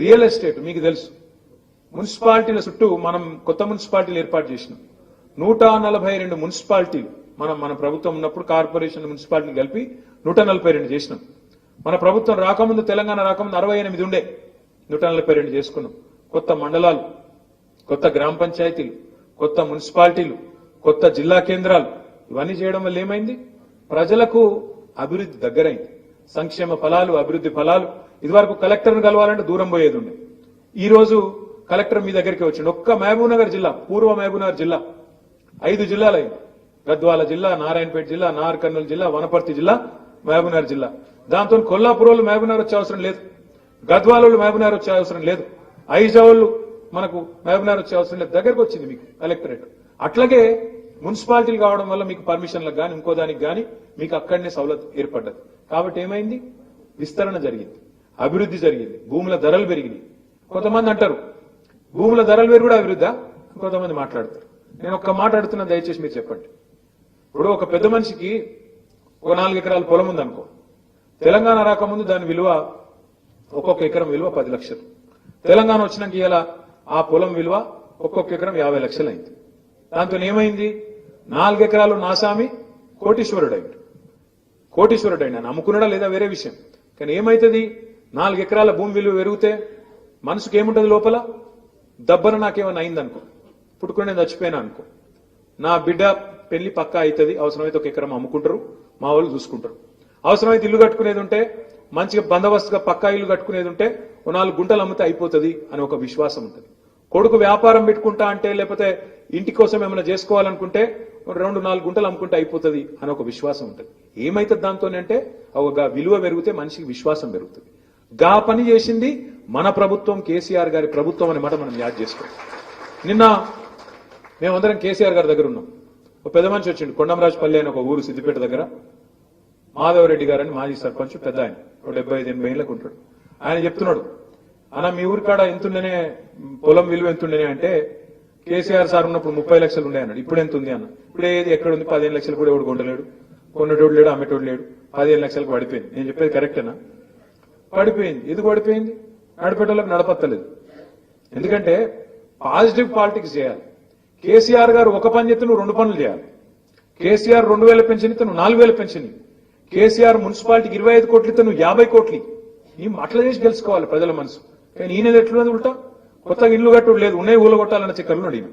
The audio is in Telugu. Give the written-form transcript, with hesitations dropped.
రియల్ ఎస్టేట్ మీకు తెలుసు, మున్సిపాలిటీల చుట్టూ మనం కొత్త మున్సిపాలిటీలు ఏర్పాటు చేసినాం. 142 మున్సిపాలిటీలు మన ప్రభుత్వం ఉన్నప్పుడు కార్పొరేషన్ మున్సిపాలిటీలు కలిపి 142 చేసినాం. మన ప్రభుత్వం రాకముందు, తెలంగాణ రాకముందు 68 ఉండే, 142 చేసుకున్నాం. కొత్త మండలాలు, కొత్త గ్రామ పంచాయతీలు, కొత్త మున్సిపాలిటీలు, కొత్త జిల్లా కేంద్రాలు, ఇవన్నీ చేయడం వల్ల ఏమైంది? ప్రజలకు అభివృద్ధి దగ్గరైంది. సంక్షేమ ఫలాలు, అభివృద్ధి ఫలాలు. ఇదివరకు కలెక్టర్ను కలవాలంటే దూరం పోయేది ఉండే. ఈ రోజు కలెక్టర్ మీ దగ్గరికి వచ్చిండు. ఒక్క మహబూబ్నగర్ జిల్లా, పూర్వ మహబూబ్నగర్ జిల్లా 5 జిల్లాలు అయింది. గద్వాల జిల్లా, నారాయణపేట జిల్లా, నాగర్ కర్నూలు జిల్లా, వనపర్తి జిల్లా, మహబూబ్నగర్ జిల్లా. దాంతో కొల్లాపూర్ వాళ్ళు మహబూబ్నగర్ వచ్చే అవసరం లేదు, గద్వాల వాళ్ళు మహబూబ్నగర్ వచ్చే అవసరం లేదు, ఐజావాళ్ళు మనకు మహబూబ్నగర్ వచ్చే అవసరం లేదు. దగ్గరకు వచ్చింది మీకు కలెక్టరేట్. అట్లాగే మున్సిపాలిటీలు కావడం వల్ల మీకు పర్మిషన్లకు కానీ ఇంకో దానికి కానీ మీకు అక్కడనే సౌలత్ ఏర్పడ్డది. కాబట్టి ఏమైంది? విస్తరణ జరిగింది, అభివృద్ధి జరిగింది, భూముల ధరలు పెరిగినాయి. కొంతమంది అంటారు భూముల ధరలు పెరిగి కూడా అభివృద్ధా, కొంతమంది మాట్లాడతారు. నేను ఒక్క మాట అడుగుతున్నా, దయచేసి మీరు చెప్పండి. ఇప్పుడు ఒక పెద్ద మనిషికి ఒక 4 ఎకరాల పొలం ఉందనుకో, తెలంగాణ రాకముందు దాని విలువ, ఒక్కొక్క ఎకరం విలువ 10 లక్షలు. తెలంగాణ వచ్చినాక ఇలా ఆ పొలం విలువ ఒక్కొక్క ఎకరం 50 లక్షలు అయింది. దాంతో ఏమైంది? 4 ఎకరాలు నాసామి కోటీశ్వరుడైంది. కోటీశ్వరుడైంది అని అమ్ముకున్నాడా లేదా వేరే విషయం. కానీ ఏమైతుంది? 4 ఎకరాల భూమి విలువ పెరిగితే మనసుకు ఏముంటది లోపల? దబ్బన నాకేమైనా అయిందనుకో, పుట్టుకుని నేను చచ్చిపోయినా అనుకో, నా బిడ్డ పెళ్లి పక్కా అవుతుంది, అవసరమైతే 1 ఎకరం అమ్ముకుంటారు, మా వాళ్ళు చూసుకుంటారు. అవసరమైతే ఇల్లు కట్టుకునేది ఉంటే, మంచిగా బందోబస్తుగా పక్కా ఇల్లు కట్టుకునేది ఉంటే 4 గుంటలు అమ్మితే అయిపోతుంది అని ఒక విశ్వాసం ఉంటుంది. కొడుకు వ్యాపారం పెట్టుకుంటా అంటే, లేకపోతే ఇంటి కోసం ఏమైనా చేసుకోవాలనుకుంటే 2-4 గుంటలు అమ్ముకుంటే అయిపోతుంది అని ఒక విశ్వాసం ఉంటుంది. ఏమైతుంది దాంతోనే అంటే, ఒక విలువ పెరిగితే మనిషికి విశ్వాసం పెరుగుతుంది. గా పని చేసింది మన ప్రభుత్వం, కేసీఆర్ గారి ప్రభుత్వం అనే మాట మనం యాద్ చేసుకోవాలి. నిన్న మేమందరం కేసీఆర్ గారి దగ్గర ఉన్నాం. ఒక పెద్ద మనిషి వచ్చిండు, కొండంరాజపల్లి అని ఒక ఊరు సిద్దిపేట దగ్గర. మాధవరెడ్డి గారని మాజీ సర్పంచ్, పెద్ద ఆయన, 75-80 ఏళ్ళకు ఉంటాడు. ఆయన చెప్తున్నాడు, అన్న మీ ఊరి కాడ ఎంతుండేనే పొలం విలువ ఎంతుండేనే అంటే, కేసీఆర్ సార్ ఉన్నప్పుడు 30 లక్షలు ఉండే అన్నాడు. ఇప్పుడు ఎంత ఉంది అన్న? ఇప్పుడు ఏది ఎక్కడ ఉంది? 15 లక్షలు కూడా ఎవడు కొంటలేడు, కొన్నటోడు లేడు, అమ్మేటోడు లేడు. 15 లక్షలకు పడిపోయింది. నేను చెప్పేది కరెక్టేనా? పడిపోయింది. ఎందుకు పడిపోయింది? నడిపేటోళ్ళకి నడపత్తలేదు. ఎందుకంటే పాజిటివ్ పాలిటిక్స్ చేయాలి. కేసీఆర్ గారు ఒక పని చేస్తే నువ్వు 2 పనులు చేయాలి. కేసీఆర్ 2000 పెన్షన్ ఇస్తే నువ్వు 4000 పెన్షన్. కేసీఆర్ మున్సిపాలిటీకి 25 కోట్లు ఇస్తే నువ్వు 50 కోట్లు. నీ అట్లా చేసి గెలుచుకోవాలి ప్రజల మనసు. కానీ ఈయన ఎట్లున్నది? ఉల్టా కొత్తగా ఇల్లు కట్టుడు లేదు, ఉన్నాయి ఊళ్ళో కొట్టాలన్న చక్కర్లు అడిగిన.